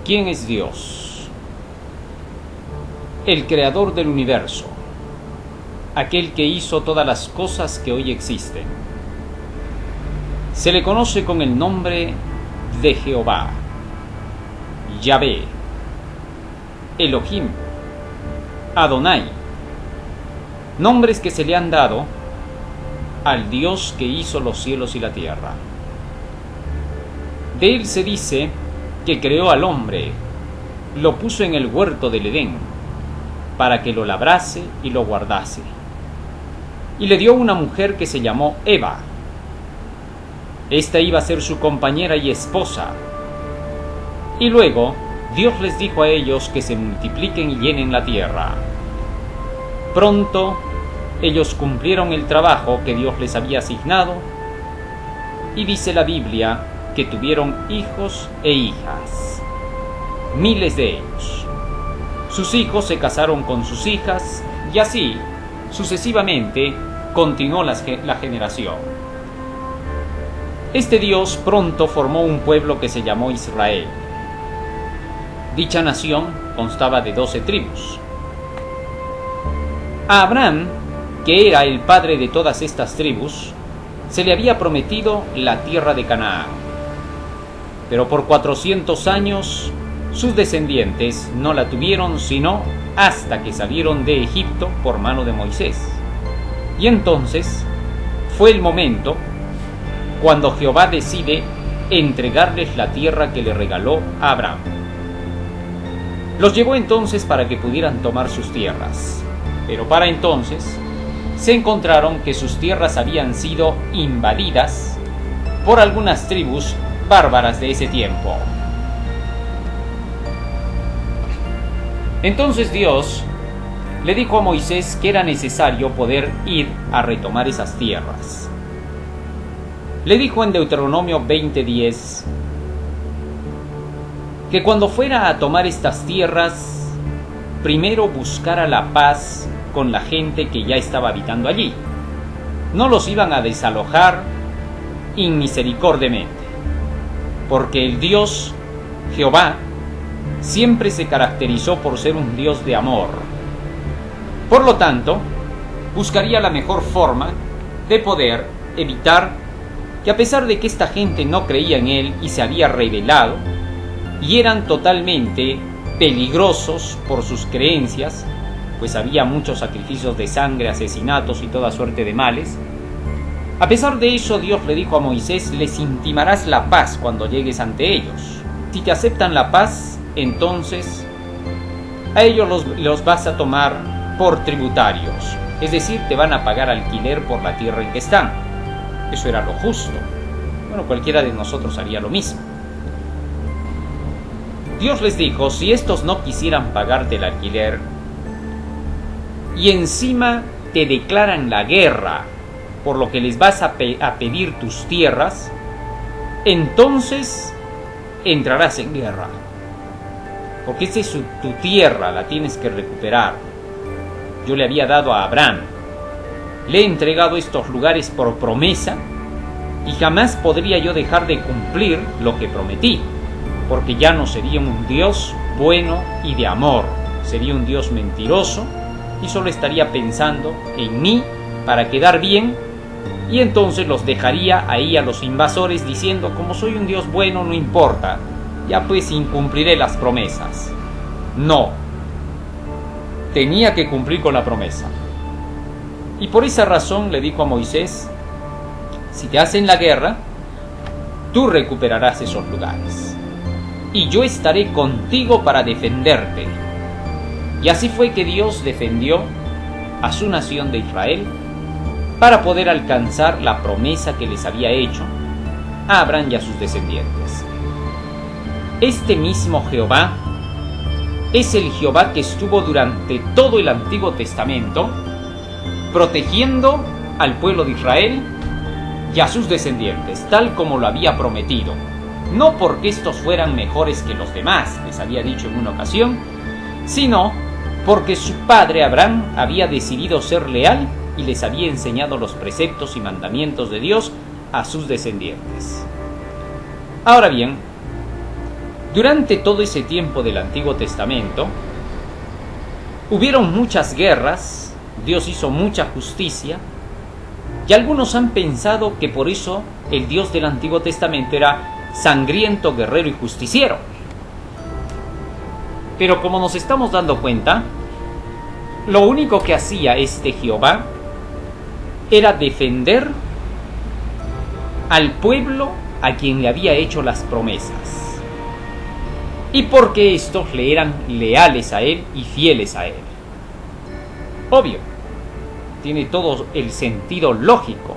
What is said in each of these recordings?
¿Quién es Dios? El creador del universo, aquel que hizo todas las cosas que hoy existen. Se le conoce con el nombre de Jehová, Yahvé, Elohim, Adonai, nombres que se le han dado al Dios que hizo los cielos y la tierra. De él se dice que creó al hombre, lo puso en el huerto del Edén, para que lo labrase y lo guardase. Y le dio una mujer que se llamó Eva. Esta iba a ser su compañera y esposa. Y luego Dios les dijo a ellos que se multipliquen y llenen la tierra. Pronto ellos cumplieron el trabajo que Dios les había asignado, y dice la Biblia que tuvieron hijos e hijas, miles de ellos. Sus hijos se casaron con sus hijas, y así, sucesivamente, continuó la generación. Este Dios pronto formó un pueblo que se llamó Israel. Dicha nación constaba de 12 tribus. A Abraham, que era el padre de todas estas tribus, se le había prometido la tierra de Canaán. Pero por 400 años sus descendientes no la tuvieron sino hasta que salieron de Egipto por mano de Moisés. Y entonces fue el momento cuando Jehová decide entregarles la tierra que le regaló a Abraham. Los llevó entonces para que pudieran tomar sus tierras, pero para entonces se encontraron que sus tierras habían sido invadidas por algunas tribus bárbaras de ese tiempo. Entonces Dios le dijo a Moisés que era necesario poder ir a retomar esas tierras. Le dijo en Deuteronomio 20:10 que cuando fuera a tomar estas tierras, primero buscara la paz con la gente que ya estaba habitando allí. No los iban a desalojar inmisericordiamente, porque el Dios, Jehová, siempre se caracterizó por ser un Dios de amor. Por lo tanto, buscaría la mejor forma de poder evitar que, a pesar de que esta gente no creía en él y se había rebelado, y eran totalmente peligrosos por sus creencias, pues había muchos sacrificios de sangre, asesinatos y toda suerte de males. A pesar de eso, Dios le dijo a Moisés: les intimarás la paz cuando llegues ante ellos. Si te aceptan la paz, entonces a ellos los vas a tomar por tributarios, es decir, te van a pagar alquiler por la tierra en que están. Eso era lo justo. Bueno, cualquiera de nosotros haría lo mismo. Dios les dijo: si estos no quisieran pagarte el alquiler y encima te declaran la guerra, por lo que les vas a pedir tus tierras, entonces entrarás en guerra, porque esa es tu tierra, la tienes que recuperar. Yo le había dado a Abraham, le he entregado estos lugares por promesa, y jamás podría yo dejar de cumplir lo que prometí, porque ya no sería un Dios bueno y de amor, sería un Dios mentiroso, y solo estaría pensando en mí para quedar bien, y entonces los dejaría ahí a los invasores diciendo: como soy un Dios bueno, no importa, ya pues incumpliré las promesas. No, tenía que cumplir con la promesa. Y por esa razón le dijo a Moisés: si te hacen la guerra, tú recuperarás esos lugares, y yo estaré contigo para defenderte. Y así fue que Dios defendió a su nación de Israel para poder alcanzar la promesa que les había hecho a Abraham y a sus descendientes. Este mismo Jehová es el Jehová que estuvo durante todo el Antiguo Testamento protegiendo al pueblo de Israel y a sus descendientes, tal como lo había prometido. No porque estos fueran mejores que los demás, les había dicho en una ocasión, sino porque su padre Abraham había decidido ser leal y les había enseñado los preceptos y mandamientos de Dios a sus descendientes. Ahora bien, Durante todo ese tiempo del Antiguo Testamento, hubieron muchas guerras, Dios hizo mucha justicia, y algunos han pensado que por eso el Dios del Antiguo Testamento era sangriento, guerrero y justiciero. Pero como nos estamos dando cuenta, lo único que hacía este Jehová era defender al pueblo a quien le había hecho las promesas. Y porque estos le eran leales a él y fieles a él. Obvio, tiene todo el sentido lógico.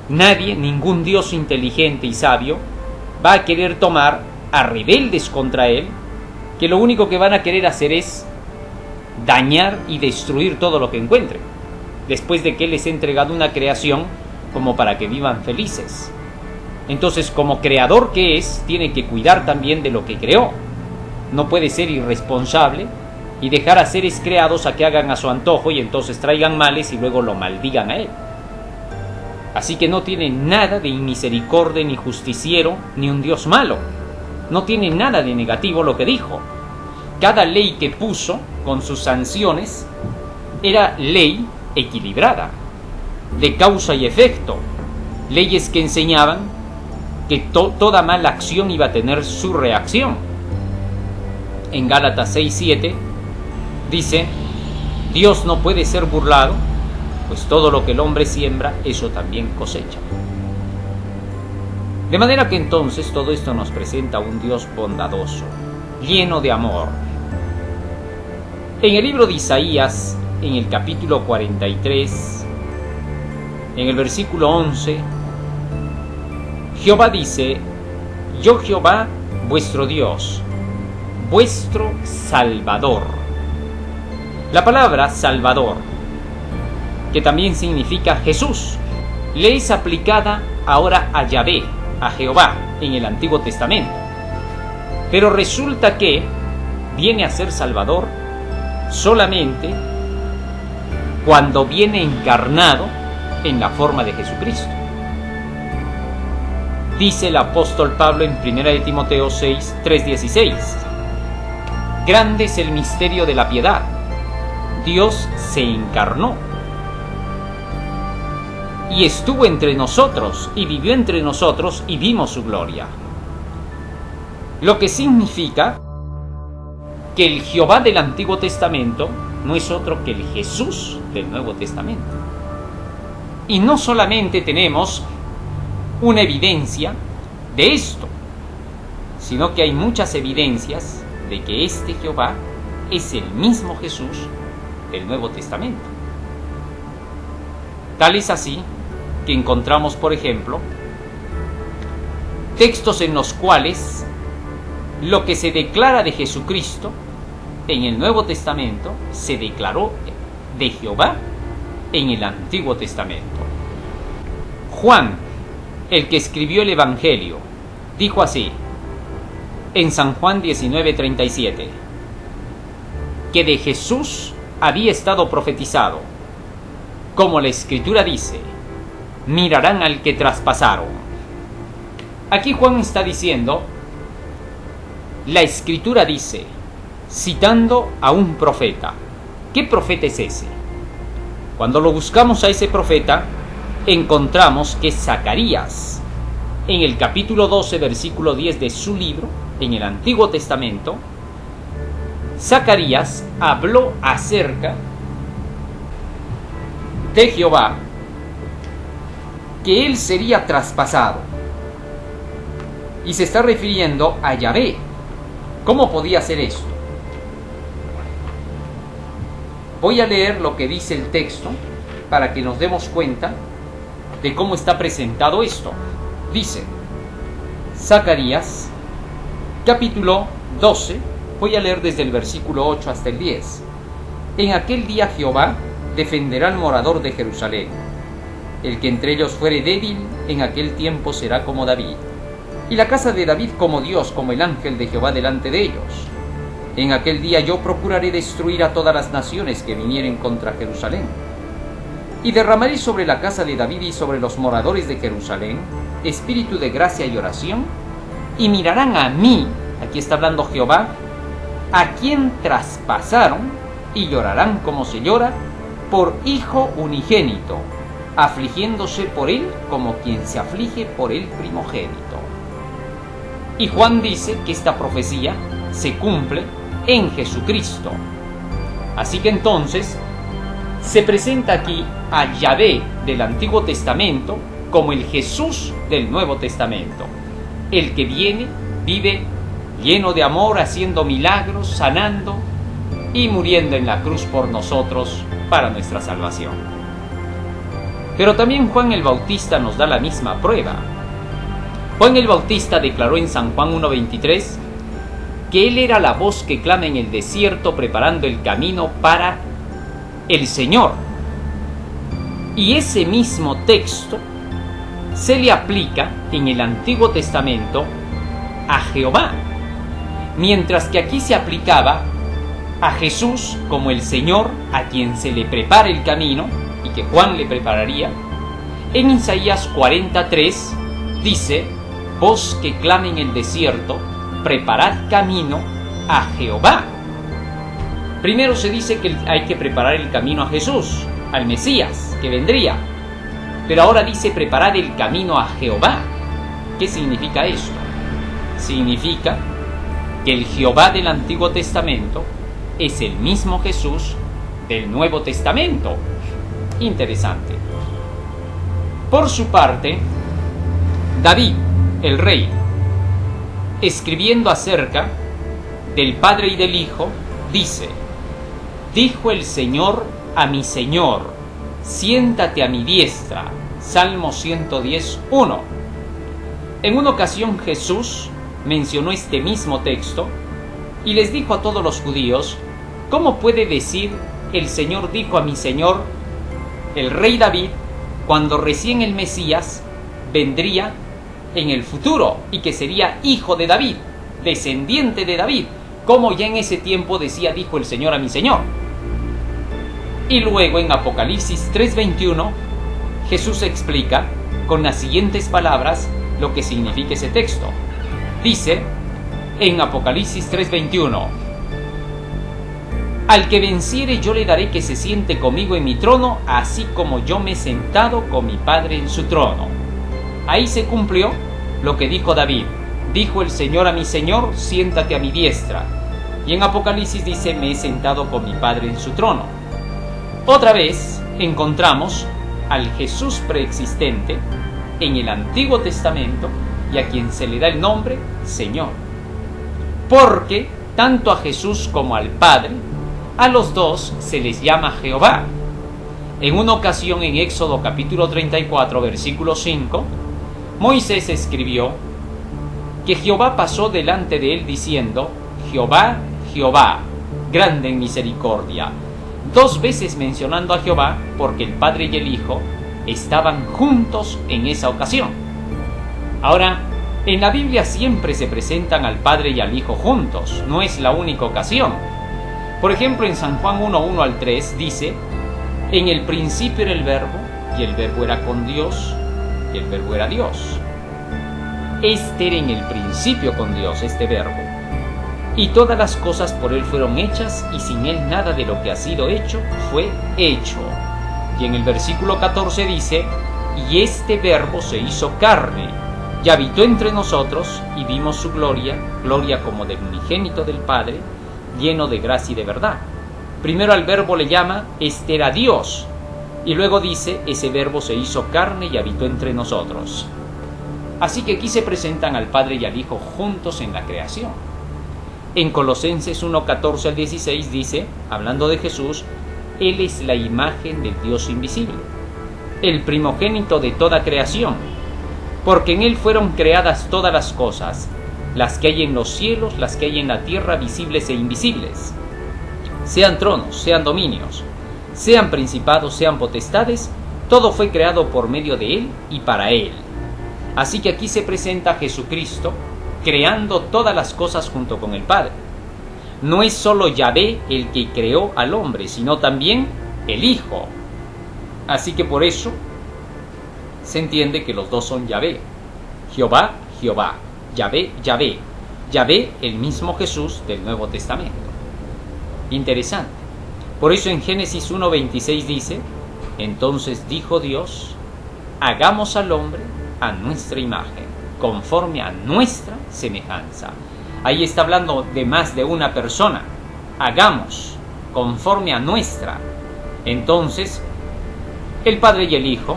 Nadie, ningún Dios inteligente y sabio, va a querer tomar a rebeldes contra él, que lo único que van a querer hacer es dañar y destruir todo lo que encuentren, después de que él les ha entregado una creación como para que vivan felices. Entonces, como creador que es, tiene que cuidar también de lo que creó. No puede ser irresponsable y dejar a seres creados a que hagan a su antojo y entonces traigan males y luego lo maldigan a él. Así que no tiene nada de inmisericordia, ni justiciero, ni un Dios malo. No tiene nada de negativo lo que dijo. Cada ley que puso con sus sanciones era ley equilibrada, de causa y efecto, leyes que enseñaban que toda mala acción iba a tener su reacción. En Gálatas 6:7 dice: Dios no puede ser burlado, pues todo lo que el hombre siembra, eso también cosecha. De manera que entonces todo esto nos presenta a un Dios bondadoso, lleno de amor. En el libro de Isaías, en el capítulo 43, en el versículo 11, Jehová dice: Yo Jehová, vuestro Dios, vuestro Salvador. La palabra Salvador, que también significa Jesús, le es aplicada ahora a Yahvé, a Jehová, en el Antiguo Testamento. Pero resulta que viene a ser Salvador solamente cuando viene encarnado en la forma de Jesucristo. Dice el apóstol Pablo en 1 Timoteo 6:3-16: Grande es el misterio de la piedad. Dios se encarnó y estuvo entre nosotros y vivió entre nosotros y vimos su gloria. Lo que significa que el Jehová del Antiguo Testamento no es otro que el Jesús del Nuevo Testamento. Y no solamente tenemos una evidencia de esto, sino que hay muchas evidencias de que este Jehová es el mismo Jesús del Nuevo Testamento. Tal es así que encontramos, por ejemplo, textos en los cuales lo que se declara de Jesucristo en el Nuevo Testamento se declaró de Jehová en el Antiguo Testamento. Juan, el que escribió el Evangelio, dijo así en San Juan 19:37, que de Jesús había estado profetizado, como la Escritura dice: mirarán al que traspasaron. Aquí Juan está diciendo, la Escritura dice, citando a un profeta. ¿Qué profeta es ese? Cuando lo buscamos a ese profeta, encontramos que Zacarías, en el capítulo 12, versículo 10 de su libro, en el Antiguo Testamento, Zacarías habló acerca de Jehová, que él sería traspasado. Y se está refiriendo a Yahvé. ¿Cómo podía ser esto? Voy a leer lo que dice el texto para que nos demos cuenta de cómo está presentado esto. Dice Zacarías, capítulo 12, voy a leer desde el versículo 8 hasta el 10. En aquel día Jehová defenderá al morador de Jerusalén. El que entre ellos fuere débil, en aquel tiempo será como David. Y la casa de David como Dios, como el ángel de Jehová delante de ellos. En aquel día yo procuraré destruir a todas las naciones que vinieren contra Jerusalén. Y derramaré sobre la casa de David y sobre los moradores de Jerusalén espíritu de gracia y oración, y mirarán a mí, aquí está hablando Jehová, a quien traspasaron y llorarán como se llora por hijo unigénito, afligiéndose por él como quien se aflige por el primogénito. Y Juan dice que esta profecía se cumple en Jesucristo. Así que entonces se presenta aquí a Yahvé del Antiguo Testamento como el Jesús del Nuevo Testamento, el que viene, vive lleno de amor, haciendo milagros, sanando y muriendo en la cruz por nosotros para nuestra salvación. Pero también Juan el Bautista nos da la misma prueba. Juan el Bautista declaró en San Juan 1:23 que él era la voz que clama en el desierto preparando el camino para el Señor. Y ese mismo texto se le aplica en el Antiguo Testamento a Jehová, mientras que aquí se aplicaba a Jesús como el Señor a quien se le prepara el camino y que Juan le prepararía. En Isaías 43 dice: voz que clama en el desierto, preparad camino a Jehová. Primero se dice que hay que preparar el camino a Jesús, al Mesías, que vendría. Pero ahora dice preparad el camino a Jehová. ¿Qué significa esto? Significa que el Jehová del Antiguo Testamento es el mismo Jesús del Nuevo Testamento. Interesante. Por su parte, David, el rey, escribiendo acerca del Padre y del Hijo, dice: dijo el Señor a mi Señor, siéntate a mi diestra. Salmo 110:1. En una ocasión Jesús mencionó este mismo texto y les dijo a todos los judíos: ¿cómo puede decir el Señor dijo a mi Señor, el rey David, cuando recién el Mesías vendría en el futuro y que sería hijo de David, descendiente de David, como ya en ese tiempo decía dijo el Señor a mi Señor? Y luego en Apocalipsis 3:21 Jesús explica con las siguientes palabras lo que significa ese texto. Dice en Apocalipsis 3:21: al que venciere yo le daré que se siente conmigo en mi trono, así como yo me he sentado con mi Padre en su trono. Ahí se cumplió lo que dijo David: dijo el Señor a mi Señor, siéntate a mi diestra. Y en Apocalipsis dice: me he sentado con mi Padre en su trono. Otra vez encontramos al Jesús preexistente en el Antiguo Testamento y a quien se le da el nombre Señor. Porque tanto a Jesús como al Padre, a los dos se les llama Jehová. En una ocasión en Éxodo capítulo 34 versículo 5, Moisés escribió que Jehová pasó delante de él diciendo: Jehová, Jehová, grande en misericordia. Dos veces mencionando a Jehová porque el Padre y el Hijo estaban juntos en esa ocasión. Ahora, en la Biblia siempre se presentan al Padre y al Hijo juntos, no es la única ocasión. Por ejemplo, en San Juan 1:1 al 3 dice: en el principio era el Verbo, y el Verbo era con Dios, y el Verbo era Dios. Este era en el principio con Dios, este Verbo. Y todas las cosas por él fueron hechas, y sin él nada de lo que ha sido hecho fue hecho. Y en el versículo 14 dice: y este Verbo se hizo carne, y habitó entre nosotros, y vimos su gloria, gloria como del unigénito del Padre, lleno de gracia y de verdad. Primero al Verbo le llama: este era Dios. Y luego dice: ese Verbo se hizo carne y habitó entre nosotros. Así que aquí se presentan al Padre y al Hijo juntos en la creación. En Colosenses 1:14 al 16 dice, hablando de Jesús: Él es la imagen del Dios invisible, el primogénito de toda creación, porque en Él fueron creadas todas las cosas, las que hay en los cielos, las que hay en la tierra, visibles e invisibles. Sean tronos, sean dominios, sean principados, sean potestades, todo fue creado por medio de Él y para Él. Así que aquí se presenta a Jesucristo creando todas las cosas junto con el Padre. No es solo Yahvé el que creó al hombre, sino también el Hijo. Así que por eso se entiende que los dos son Yahvé. Jehová, Jehová. Yahvé, Yahvé. Yahvé, el mismo Jesús del Nuevo Testamento. Interesante. Por eso en Génesis 1:26 dice: entonces dijo Dios, hagamos al hombre a nuestra imagen, conforme a nuestra semejanza. Ahí está hablando de más de una persona. Hagamos conforme a nuestra. Entonces, el Padre y el Hijo,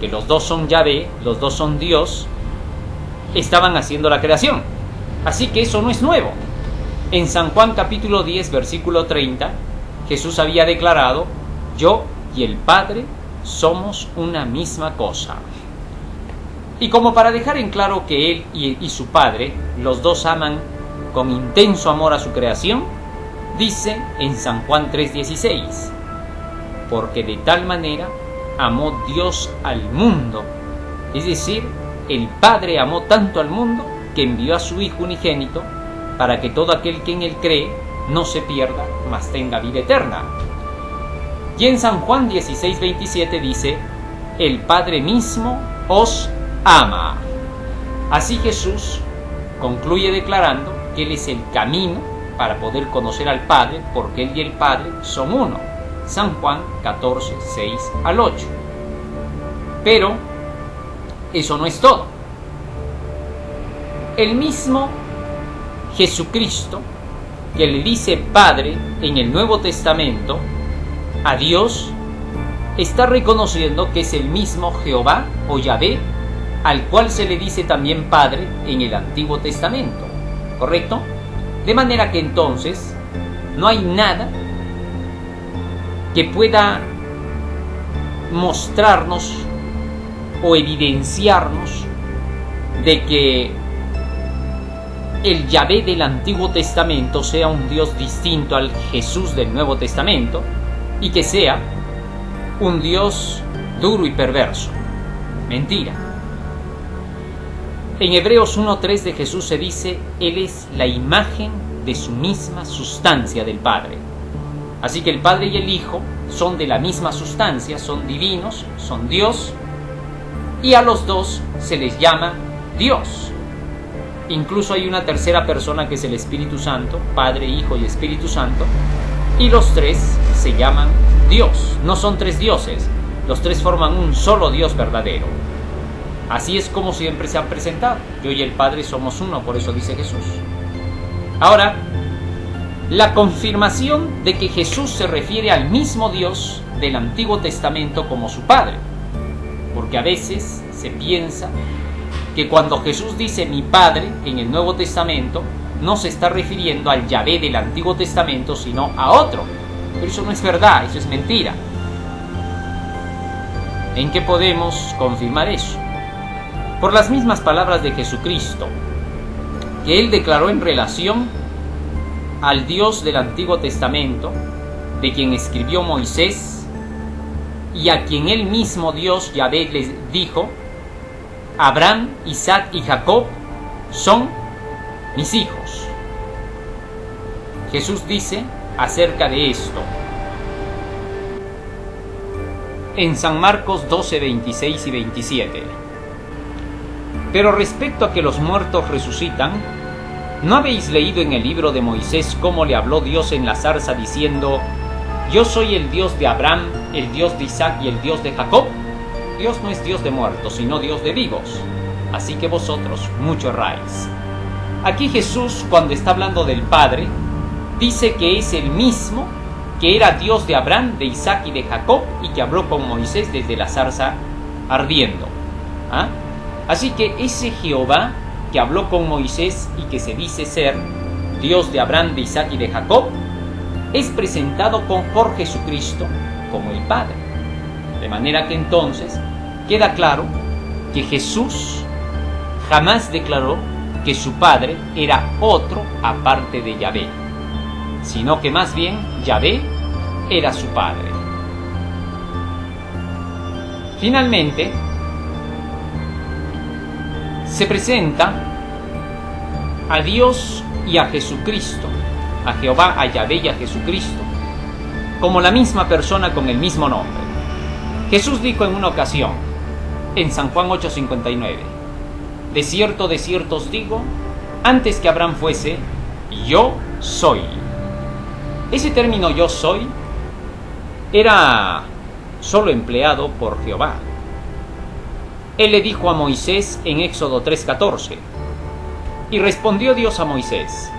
que los dos son Yahvé, los dos son Dios, estaban haciendo la creación. Así que eso no es nuevo. En San Juan capítulo 10, versículo 30, Jesús había declarado: yo y el Padre somos una misma cosa. Y como para dejar en claro que Él y su Padre, los dos aman con intenso amor a su creación, dice en San Juan 3:16: porque de tal manera amó Dios al mundo. Es decir, el Padre amó tanto al mundo que envió a su Hijo unigénito para que todo aquel que en Él cree no se pierda, mas tenga vida eterna. Y en San Juan 16:27 dice: el Padre mismo os ama. Así Jesús concluye declarando que Él es el camino para poder conocer al Padre, porque Él y el Padre son uno. San Juan 14:6-8. Pero eso no es todo. El mismo Jesucristo, que le dice Padre en el Nuevo Testamento a Dios, está reconociendo que es el mismo Jehová o Yahvé, al cual se le dice también Padre en el Antiguo Testamento, ¿correcto? De manera que entonces no hay nada que pueda mostrarnos o evidenciarnos de que el Yahvé del Antiguo Testamento sea un Dios distinto al Jesús del Nuevo Testamento y que sea un Dios duro y perverso. Mentira. En Hebreos 1:3 de Jesús se dice: Él es la imagen de su misma sustancia del Padre. Así que el Padre y el Hijo son de la misma sustancia, son divinos, son Dios, y a los dos se les llama Dios. Incluso hay una tercera persona que es el Espíritu Santo, Padre, Hijo y Espíritu Santo, y los tres se llaman Dios. No son tres dioses, los tres forman un solo Dios verdadero. Así es como siempre se han presentado. Yo y el Padre somos uno, por eso dice Jesús. Ahora, la confirmación de que Jesús se refiere al mismo Dios del Antiguo Testamento como su Padre, porque a veces se piensa que cuando Jesús dice mi Padre en el Nuevo Testamento, no se está refiriendo al Yahvé del Antiguo Testamento, sino a otro. Pero eso no es verdad, eso es mentira. ¿En qué podemos confirmar eso? Por las mismas palabras de Jesucristo, que Él declaró en relación al Dios del Antiguo Testamento, de quien escribió Moisés, y a quien Él mismo Dios Yahvé les dijo: Abraham, Isaac y Jacob son mis hijos. Jesús dice acerca de esto en San Marcos 12, 26 y 27: pero respecto a que los muertos resucitan, ¿no habéis leído en el libro de Moisés cómo le habló Dios en la zarza diciendo: yo soy el Dios de Abraham, el Dios de Isaac y el Dios de Jacob? Dios no es Dios de muertos, sino Dios de vivos. Así que vosotros mucho erráis. Aquí Jesús, cuando está hablando del Padre, dice que es el mismo que era Dios de Abraham, de Isaac y de Jacob, y que habló con Moisés desde la zarza ardiendo. ¿Ah? Así que ese Jehová que habló con Moisés y que se dice ser Dios de Abraham, de Isaac y de Jacob, es presentado por Jesucristo como el Padre. De manera que entonces queda claro que Jesús jamás declaró que su Padre era otro aparte de Yahvé, sino que más bien Yahvé era su Padre. Finalmente, se presenta a Dios y a Jesucristo, a Jehová, a Yahvé y a Jesucristo, como la misma persona con el mismo nombre. Jesús dijo en una ocasión, en San Juan 8:59, de cierto os digo, antes que Abraham fuese, yo soy. Ese término yo soy era solo empleado por Jehová. Él le dijo a Moisés en Éxodo 3:14, y respondió Dios a Moisés,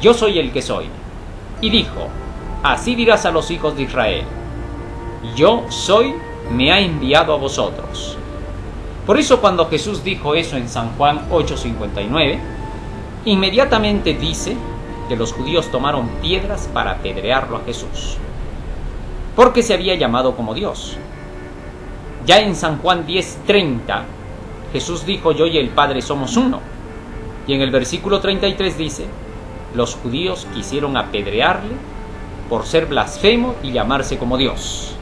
yo soy el que soy. Y dijo, así dirás a los hijos de Israel, yo soy, me ha enviado a vosotros. Por eso cuando Jesús dijo eso en San Juan 8:59, inmediatamente dice que los judíos tomaron piedras para apedrearlo a Jesús, porque se había llamado como Dios. Ya en San Juan 10:30, Jesús dijo, yo y el Padre somos uno. Y en el versículo 33 dice, los judíos quisieron apedrearle por ser blasfemo y llamarse como Dios.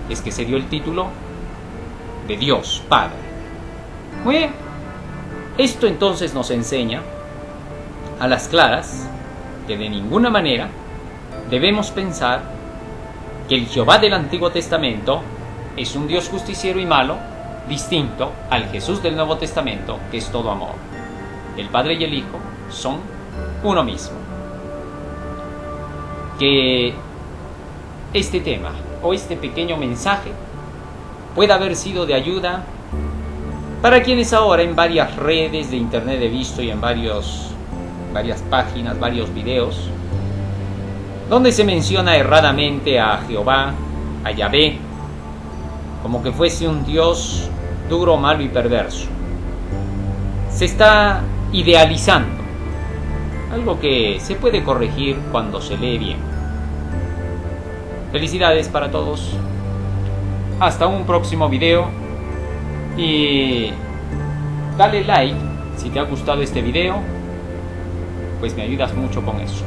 Es que se dio el título de Dios Padre. Muy bien. Esto entonces nos enseña a las claras que de ninguna manera debemos pensar que el Jehová del Antiguo Testamento es un Dios justiciero y malo, distinto al Jesús del Nuevo Testamento, que es todo amor. El Padre y el Hijo son uno mismo. Que este tema o este pequeño mensaje pueda haber sido de ayuda para quienes ahora en varias redes de internet he visto y en varias páginas, varios videos, donde se menciona erradamente a Jehová, a Yahvé, como que fuese un Dios duro, malo y perverso. Se está idealizando, algo que se puede corregir cuando se lee bien. Felicidades para todos. Hasta un próximo video. Y dale like si te ha gustado este video, pues me ayudas mucho con eso.